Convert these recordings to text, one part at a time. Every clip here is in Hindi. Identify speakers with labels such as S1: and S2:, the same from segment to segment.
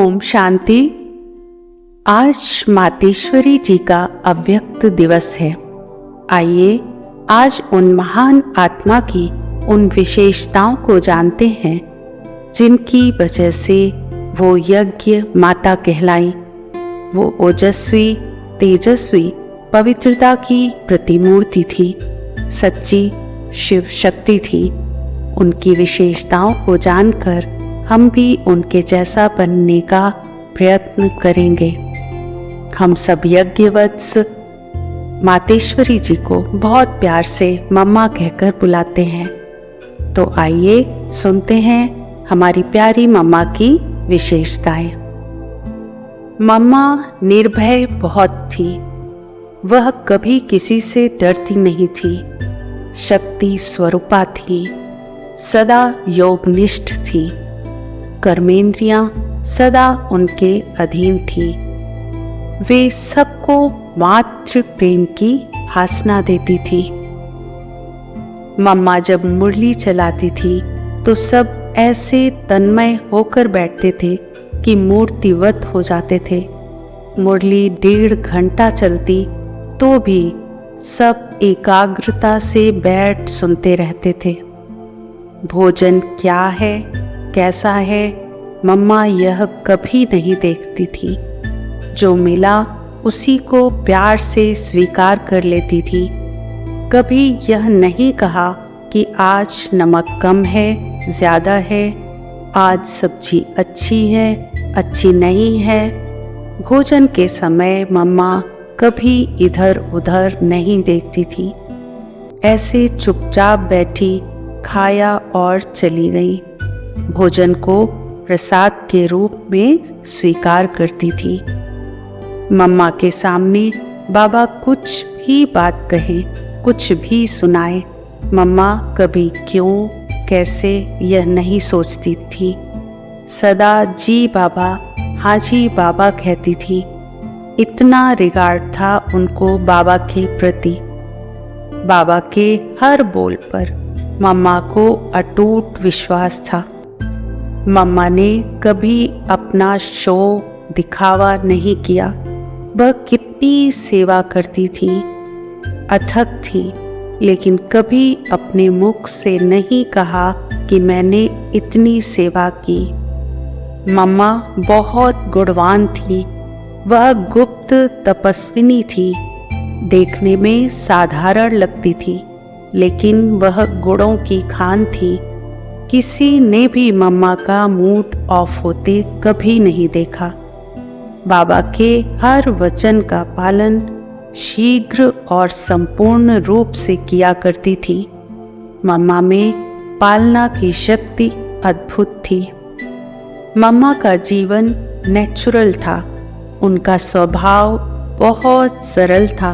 S1: ओम शांति। आज मातेश्वरी जी का अव्यक्त दिवस है। आइए आज उन महान आत्मा की उन विशेषताओं को जानते हैं जिनकी वजह से वो यज्ञ माता कहलाई। वो ओजस्वी, तेजस्वी, पवित्रता की प्रतिमूर्ति थी, सच्ची शिव शक्ति थी। उनकी विशेषताओं को जानकर हम भी उनके जैसा बनने का प्रयत्न करेंगे। हम सब यज्ञवत्स मातेश्वरी जी को बहुत प्यार से मम्मा कहकर बुलाते हैं। तो आइए सुनते हैं हमारी प्यारी मम्मा की विशेषताएं। मम्मा निर्भय बहुत थी। वह कभी किसी से डरती नहीं थी। शक्ति स्वरूपा थी, सदा योगनिष्ठ थी। कर्मेंद्रियां सदा उनके अधीन थी। वे सबको मातृ प्रेम की भासना देती थी। मम्मा जब मुरली चलाती थी तो सब ऐसे तन्मय होकर बैठते थे कि मूर्तिवत हो जाते थे। मुरली 1.5 घंटा चलती तो भी सब एकाग्रता से बैठ सुनते रहते थे। भोजन क्या है, कैसा है, मम्मा यह कभी नहीं देखती थी। जो मिला उसी को प्यार से स्वीकार कर लेती थी। कभी यह नहीं कहा कि आज नमक कम है, ज़्यादा है, आज सब्जी अच्छी है, अच्छी नहीं है। भोजन के समय मम्मा कभी इधर उधर नहीं देखती थी। ऐसे चुपचाप बैठी, खाया और चली गई। भोजन को प्रसाद के रूप में स्वीकार करती थी। मम्मा के सामने बाबा कुछ भी बात कहे, कुछ भी सुनाए, मम्मा कभी क्यों, कैसे यह नहीं सोचती थी। सदा जी बाबा, हाँ जी बाबा कहती थी। इतना रिगार्ड था उनको बाबा के प्रति। बाबा के हर बोल पर मम्मा को अटूट विश्वास था। मम्मा ने कभी अपना शो दिखावा नहीं किया। वह कितनी सेवा करती थी, अथक थी, लेकिन कभी अपने मुख से नहीं कहा कि मैंने इतनी सेवा की। मम्मा बहुत गुणवान थी। वह गुप्त तपस्विनी थी। देखने में साधारण लगती थी, लेकिन वह गुणों की खान थी। किसी ने भी मम्मा का मूड ऑफ होते कभी नहीं देखा। बाबा के हर वचन का पालन शीघ्र और संपूर्ण रूप से किया करती थी। मम्मा में पालना की शक्ति अद्भुत थी। मम्मा का जीवन नेचुरल था। उनका स्वभाव बहुत सरल था।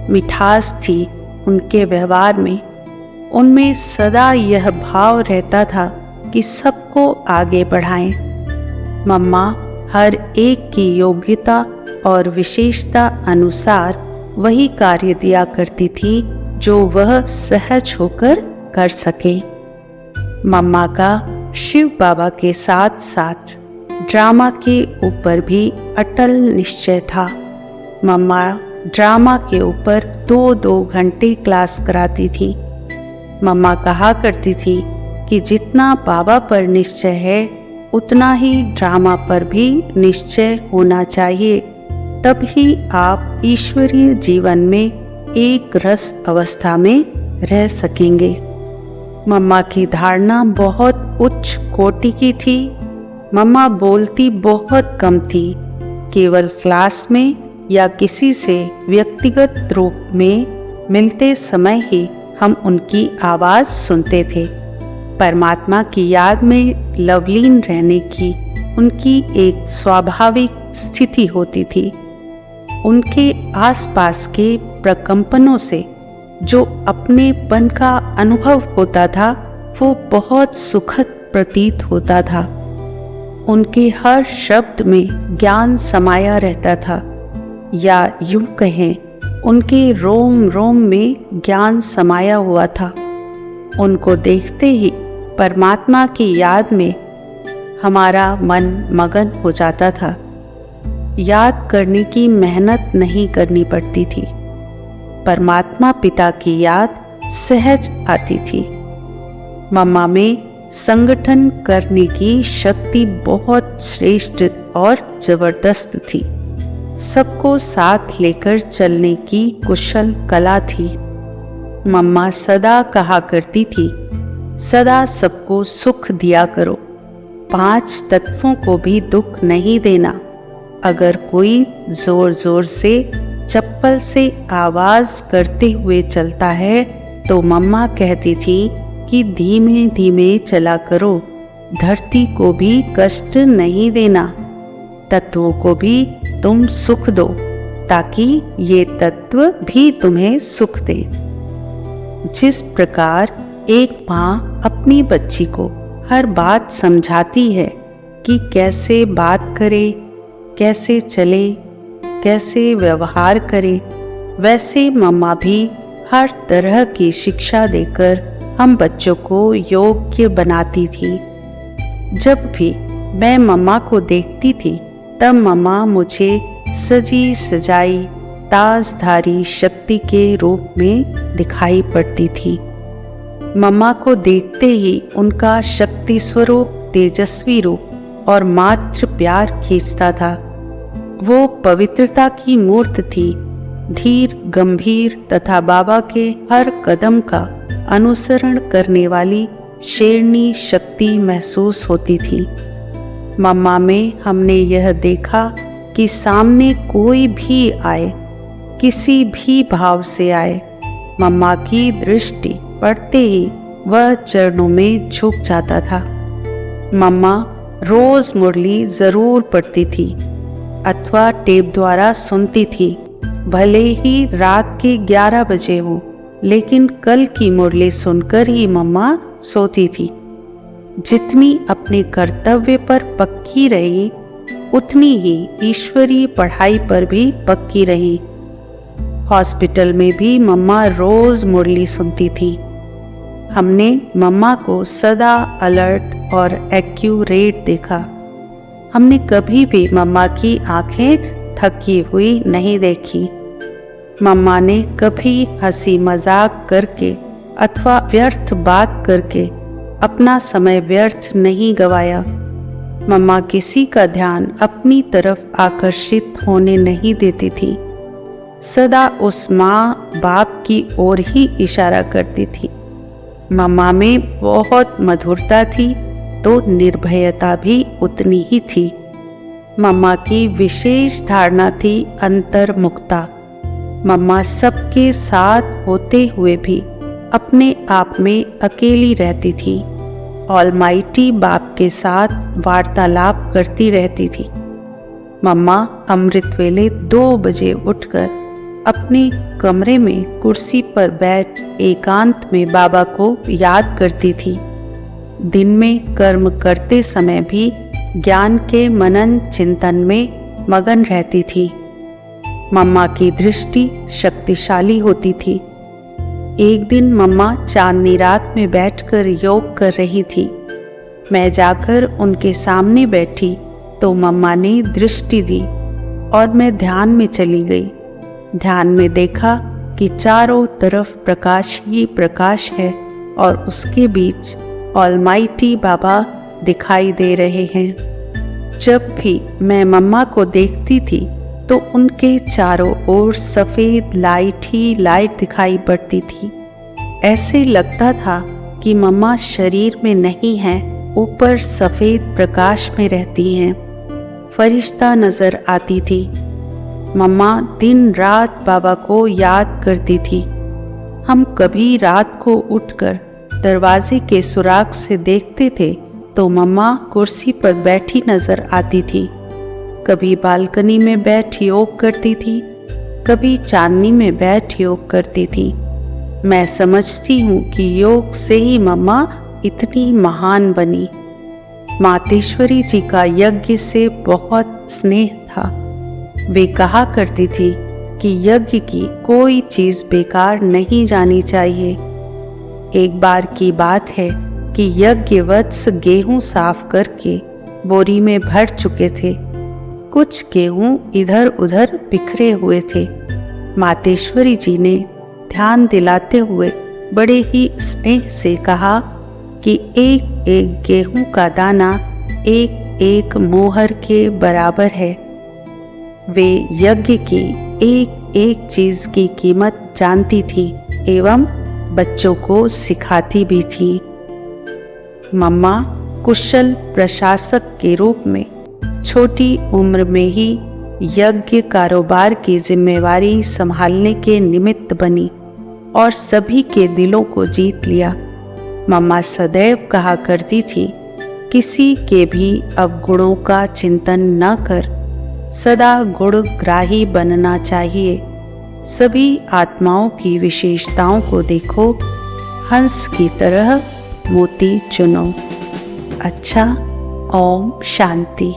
S1: मिठास थी उनके व्यवहार में। उनमें सदा यह भाव रहता था कि सबको आगे बढ़ाएं। मम्मा हर एक की योग्यता और विशेषता अनुसार वही कार्य दिया करती थी जो वह सहज होकर कर सके। मम्मा का शिव बाबा के साथ साथ ड्रामा के ऊपर भी अटल निश्चय था। मम्मा ड्रामा के ऊपर 2-2 घंटे क्लास कराती थी। मम्मा कहा करती थी कि जितना बाबा पर निश्चय है उतना ही ड्रामा पर भी निश्चय होना चाहिए, तभी आप ईश्वरीय जीवन में एक रस अवस्था में रह सकेंगे। मम्मा की धारणा बहुत उच्च कोटि की थी। मम्मा बोलती बहुत कम थी। केवल क्लास में या किसी से व्यक्तिगत रूप में मिलते समय ही हम उनकी आवाज़ सुनते थे। परमात्मा की याद में लवलीन रहने की उनकी एक स्वाभाविक स्थिति होती थी। उनके आसपास के प्रकंपनों से जो अपनेपन का अनुभव होता था वो बहुत सुखद प्रतीत होता था। उनके हर शब्द में ज्ञान समाया रहता था, या यूं कहें उनके रोम रोम में ज्ञान समाया हुआ था। उनको देखते ही परमात्मा की याद में हमारा मन मगन हो जाता था। याद करने की मेहनत नहीं करनी पड़ती थी। परमात्मा पिता की याद सहज आती थी। मम्मा में संगठन करने की शक्ति बहुत श्रेष्ठ और जबरदस्त थी। सबको साथ लेकर चलने की कुशल कला थी। मम्मा सदा कहा करती थी, सदा सबको सुख दिया करो, 5 तत्वों को भी दुख नहीं देना। अगर कोई जोर जोर से चप्पल से आवाज करते हुए चलता है तो मम्मा कहती थी कि धीमे धीमे चला करो, धरती को भी कष्ट नहीं देना, तत्वों को भी तुम सुख दो ताकि ये तत्व भी तुम्हें सुख दे। जिस प्रकार एक माँ अपनी बच्ची को हर बात समझाती है कि कैसे बात करे, कैसे चले, कैसे व्यवहार करे, वैसे मम्मा भी हर तरह की शिक्षा देकर हम बच्चों को योग्य बनाती थी। जब भी मैं मम्मा को देखती थी तब मम्मा मुझे सजी सजाई ताजधारी शक्ति के रूप में दिखाई पड़ती थी। मम्मा को देखते ही उनका शक्ति स्वरूप, तेजस्वी रूप और मात्र प्यार खींचता था। वो पवित्रता की मूर्त थी, धीर गंभीर तथा बाबा के हर कदम का अनुसरण करने वाली शेरनी शक्ति महसूस होती थी। मम्मा में हमने यह देखा कि सामने कोई भी आए, किसी भी भाव से आए, मम्मा की दृष्टि पड़ते ही वह चरणों में झुक जाता था। मम्मा रोज मुरली जरूर पढ़ती थी अथवा टेप द्वारा सुनती थी, भले ही रात के 11 बजे हो, लेकिन कल की मुरली सुनकर ही मम्मा सोती थी। जितनी अपने कर्तव्य पर पक्की रही, उतनी ही ईश्वरीय पढ़ाई पर भी पक्की रही। हॉस्पिटल में भी मम्मा रोज मुरली सुनती थी। हमने मम्मा को सदा अलर्ट और एक्यूरेट देखा। हमने कभी भी मम्मा की आंखें थकी हुई नहीं देखी। मम्मा ने कभी हंसी मजाक करके अथवा व्यर्थ बात करके अपना समय व्यर्थ नहीं गवाया। मम्मा किसी का ध्यान अपनी तरफ आकर्षित होने नहीं देती थी। सदा उस माँ बाप की ओर ही इशारा करती थी। मम्मा में बहुत मधुरता थी तो निर्भयता भी उतनी ही थी। मम्मा की विशेष धारणा थी अंतर्मुखता। मम्मा सबके साथ होते हुए भी अपने आप में अकेली रहती थी। ऑलमाइटी बाप के साथ वार्तालाप करती रहती थी। मम्मा अमृत वेले 2 बजे उठकर अपने कमरे में कुर्सी पर बैठ एकांत में बाबा को याद करती थी। दिन में कर्म करते समय भी ज्ञान के मनन चिंतन में मगन रहती थी। मम्मा की दृष्टि शक्तिशाली होती थी। एक दिन मम्मा चांदनी रात में बैठकर योग कर रही थी। मैं जाकर उनके सामने बैठी तो मम्मा ने दृष्टि दी और मैं ध्यान में चली गई। ध्यान में देखा कि चारों तरफ प्रकाश ही प्रकाश है और उसके बीच ऑलमाइटी बाबा दिखाई दे रहे हैं। जब भी मैं मम्मा को देखती थी तो उनके चारों ओर सफ़ेद लाइट ही लाइट दिखाई पड़ती थी। ऐसे लगता था कि मम्मा शरीर में नहीं हैं, ऊपर सफ़ेद प्रकाश में रहती हैं। फरिश्ता नज़र आती थी। मम्मा दिन रात बाबा को याद करती थी। हम कभी रात को उठकर दरवाजे के सुराख से देखते थे तो मम्मा कुर्सी पर बैठी नज़र आती थी। कभी बालकनी में बैठ योग करती थी, कभी चांदनी में बैठ योग करती थी। मैं समझती हूँ कि योग से ही मम्मा इतनी महान बनी। मातेश्वरी जी का यज्ञ से बहुत स्नेह था। वे कहा करती थी कि यज्ञ की कोई चीज़ बेकार नहीं जानी चाहिए। एक बार की बात है कि यज्ञवत्स गेहूं साफ करके बोरी में भर चुके थे। कुछ गेहूं इधर उधर बिखरे हुए थे। मातेश्वरी जी ने ध्यान दिलाते हुए बड़े ही स्नेह से कहा कि एक एक गेहूं का दाना एक एक मोहर के बराबर है। वे यज्ञ की एक एक चीज की कीमत जानती थी एवं बच्चों को सिखाती भी थी। मम्मा कुशल प्रशासक के रूप में छोटी उम्र में ही यज्ञ कारोबार की जिम्मेवारी संभालने के निमित्त बनी और सभी के दिलों को जीत लिया। मम्मा सदैव कहा करती थी, किसी के भी अवगुणों का चिंतन न कर, सदा गुणग्राही बनना चाहिए। सभी आत्माओं की विशेषताओं को देखो, हंस की तरह मोती चुनो। अच्छा, ओम शांति।